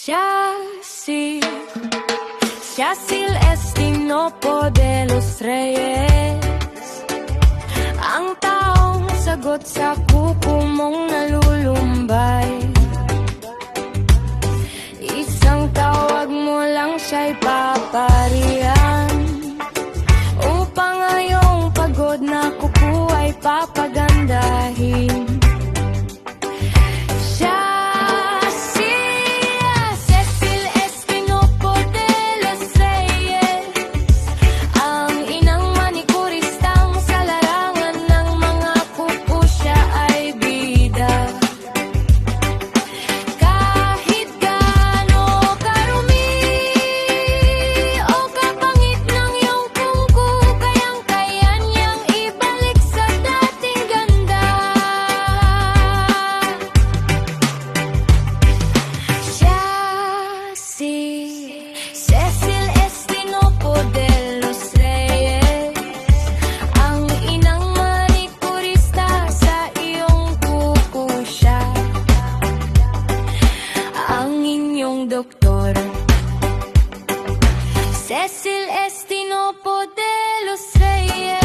Yacil Estinopo de los Reyes, ang taong sagot sa kuko mong nalulumbay. Isang tawag mo lang siya'y paparihan, upang ngayong pagod na kuko ay papagandahin. Doktor Cecil Estinopo de los Reyes,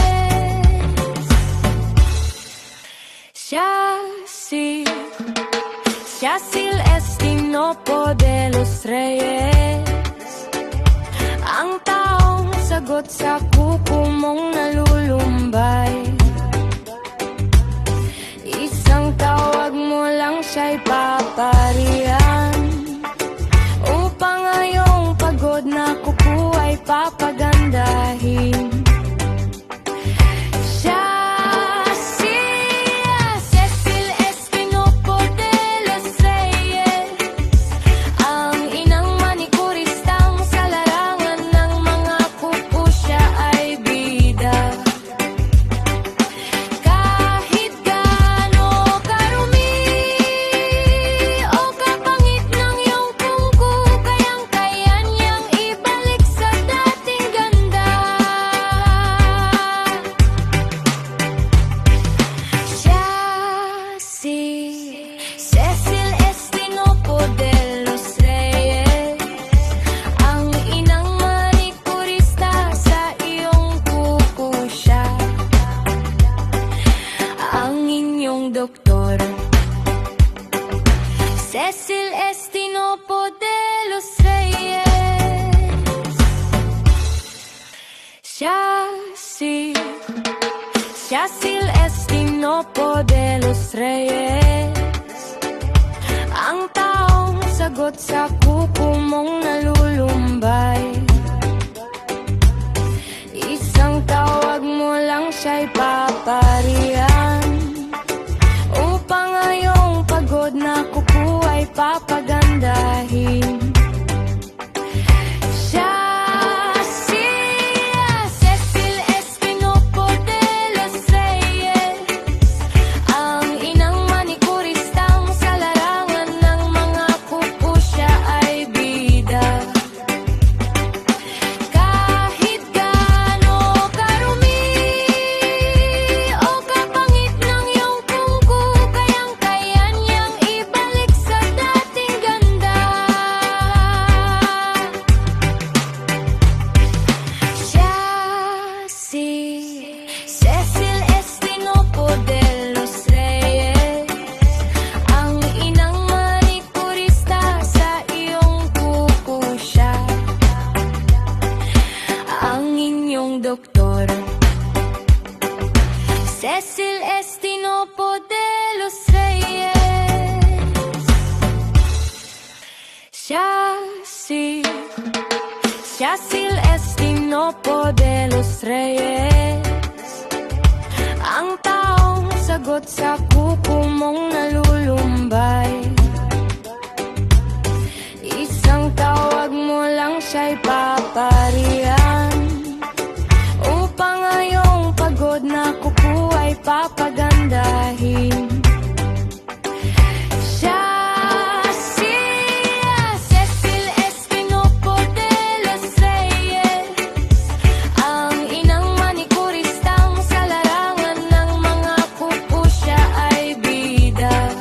Yacil Estinopo de los Reyes, ang taong sagot sa kuko mong nalulumbay. Isang tawag mo lang siya'y paparihan, upang ngayong pagod na kuko ay papagandahin. Cecil Estinopo de los Reyes, ang inang manikuristang sa larangan ng mga kuko siya ay bida. Kahit gaano karumi o kapangit ng iyong kuko, kayang-kaya niyang ibalik sa dating ganda. Cecil Estinopo de los Reyes, ang inang manikurista sa iyong kuko siya, ang inyong doktor. Cecil Estinopo de los Reyes, Yacil Estinopo de los Reyes, ang taong sagot sa kuko mong nalulumbay. Isang tawag mo lang siya'y paparihan, upang ngayong pagod na kuko ay papagandahin. Cecil Estinopo de los Reyes, ang inang manikuristang sa larangan ng mga kuko siya ay bida. Kahit gaano karumi o kapangit ng iyong kuko, kayang-kaya niyang ibalik sa dating ganda. Cecil Estinopo de los Reyes, ang inang manikurista sa iyong kuko siya, ang inyong doktor. Cecil Estinopo de los Reyes, Yacil Estinopo de los Reyes, ang taong sagot sa kuko mong nalulumbay. Isang tawag mo lang siya'y paparihan, upang ngayong pagod na kuko ay papagandahin. Cecil Estinopo de los Reyes, ang inang manikuristang sa larangan ng mga kuko siya ay bida.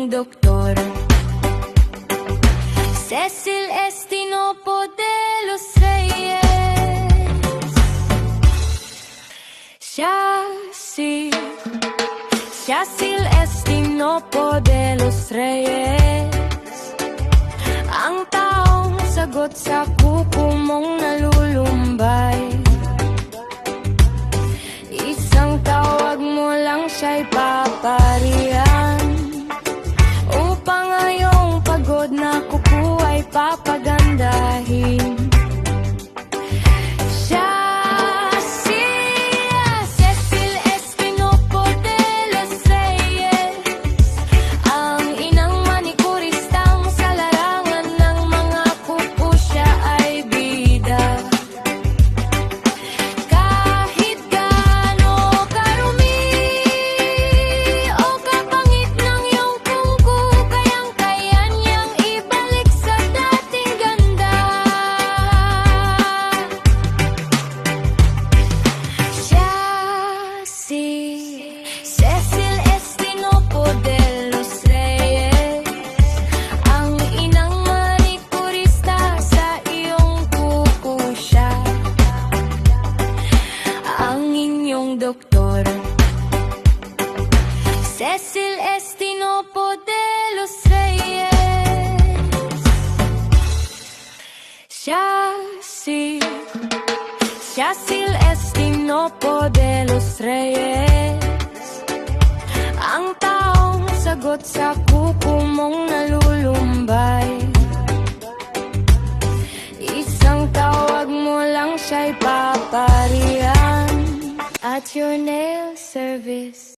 inyong doktor. Cecil Estinopo de los Reyes. Cecil Estinopo de los Reyes. Ang taong sagot sa kuko mong nalulumbay. Isang tawag mo lang siya'y paparihan, upang ngayong pagod na kuko ay papagandahin. Cecil Estinopo de los Reyes. Ang inang manikuristang sa larangan ng mga kuko siya ay bida. Kahit gaano karumi o kapangit ng iyong kuko, kayang-kaya niyang ibalik sa dating ganda. Cecil Estinopo de los Reyes. Ang inang manikurista sa iyong kuko siya, ang inyong doktor. Cecil Estinopo de los Reyes. Cecil Estinopo de los Reyes. Ang taong sagot sa kuko mong nalulumbay. Isang tawag mo lang siya'y paparihan. At your nail service.